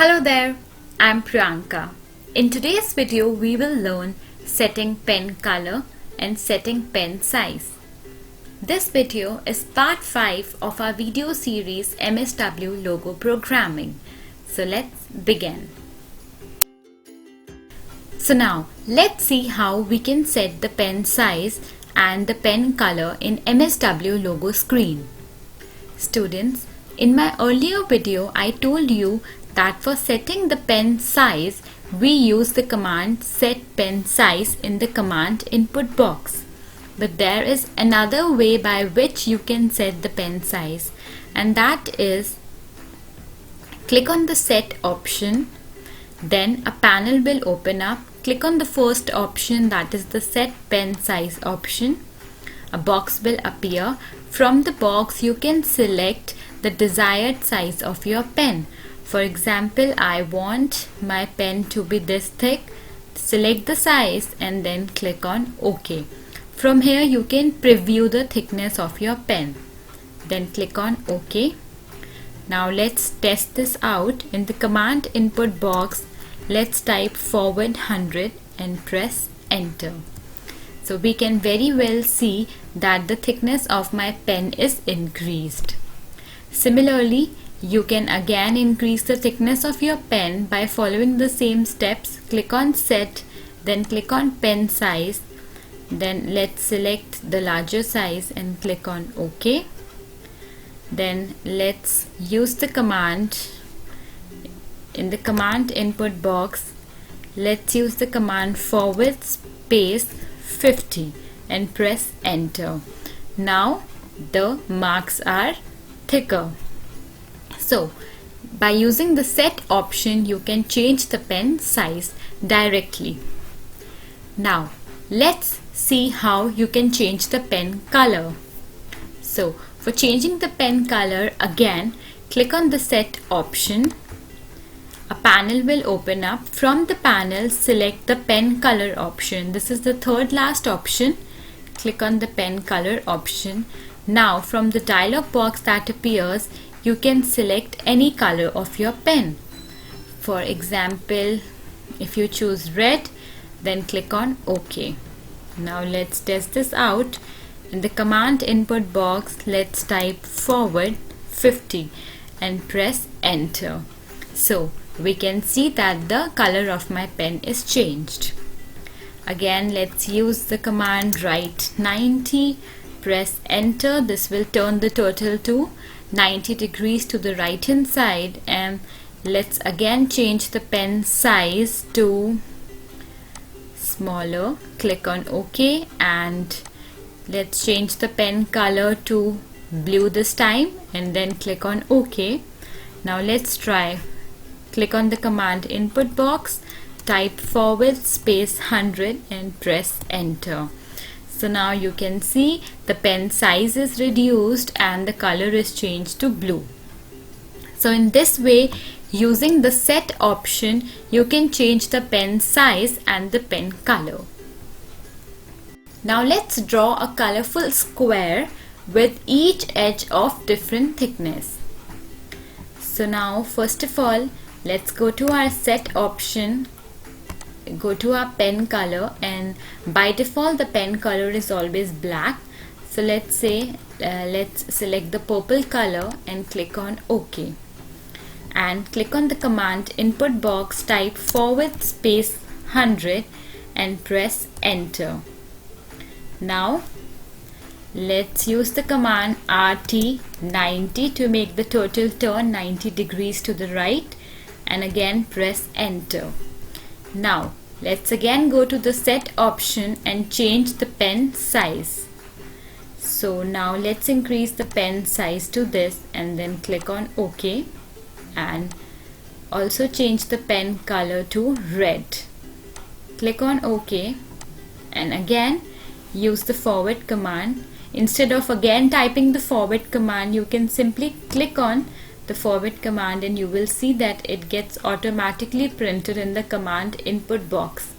Hello there, I'm Priyanka. In today's video, we will learn setting pen color and setting pen size. This video is part 5 of our video series MSW Logo Programming. So let's begin. So now let's see how we can set the pen size and the pen color in MSW logo screen. Students, in my earlier video, I told you that for setting the pen size, we use the command set pen size in the command input box. But there is another way by which you can set the pen size, and that is click on the set option, then a panel will open up. Click on the first option, that is the set pen size option. A box will appear. From the box you can select the desired size of your pen. For example, I want my pen to be this thick. Select the size and then click on OK. From here you can preview the thickness of your pen. Then click on OK. Now let's test this out. In the command input box, let's type forward 100 and press enter. So we can very well see that the thickness of my pen is increased. Similarly, you can again increase the thickness of your pen by following the same steps. Click on set, then click on pen size. Then let's select the larger size and click on OK. Then let's use the command. In the command input box, let's use the command forward space 50 and press enter. Now the marks are thicker. So by using the set option, you can change the pen size directly. Now let's see how you can change the pen color. So for changing the pen color, again click on the set option. A panel will open up. From the panel, select the pen color option. This is the third last option. Click on the pen color option. Now from the dialog box that appears, you can select any color of your pen. For example, if you choose red, then click on OK. Now let's test this out. In the command input box, let's type forward 50 and press enter. So we can see that the color of my pen is changed. Again, let's use the command write 90, press enter. This will turn the turtle to 90 degrees to the right hand side, and let's again change the pen size to smaller. Click on OK, and let's change the pen color to blue this time and then click on OK. Now let's try. Click on the command input box, type forward space 100 and press enter. So now you can see the pen size is reduced and the color is changed to blue. So in this way, using the set option, you can change the pen size and the pen color. Now let's draw a colorful square with each edge of different thickness. So now first of all, let's go to our set option, go to our pen color, and by default the pen color is always black. So let's say let's select the purple color and click on OK, and click on the command input box, type forward space 100 and press enter. Now let's use the command RT90 to make the turtle turn 90 degrees to the right, and again press enter. Now let's again go to the set option and change the pen size. So now let's increase the pen size to this and then click on OK, and also change the pen color to red. Click on OK, and again use the forward command. Instead of again typing the forward command, you can simply click on the forward command and you will see that it gets automatically printed in the command input box.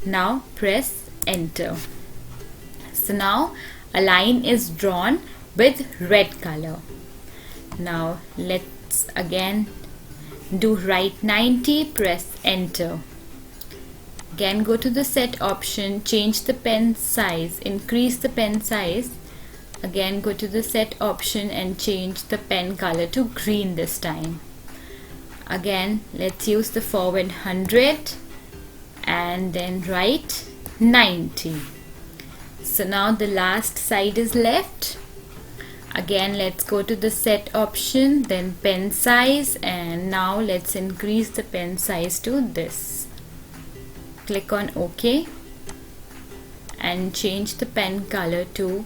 Now press enter. So now a line is drawn with red color. Now let's again do write 90, press enter. Again go to the set option, change the pen size, increase the pen size. Again go to the set option and change the pen color to green this time. Again let's use the forward 100 and then write 90. So now the last side is left. Again let's go to the set option, then pen size, and now let's increase the pen size to this. Click on OK and change the pen color to,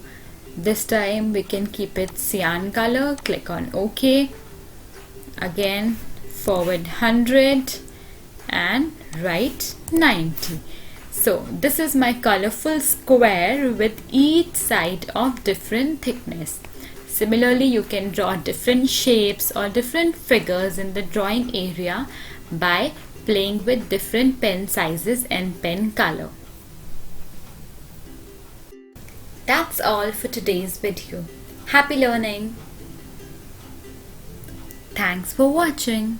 this time we can keep it cyan color. Click on OK. Again forward 100 and write 90. So this is my colorful square with each side of different thickness. Similarly, you can draw different shapes or different figures in the drawing area by playing with different pen sizes and pen color. That's all for today's video. Happy learning! Thanks for watching.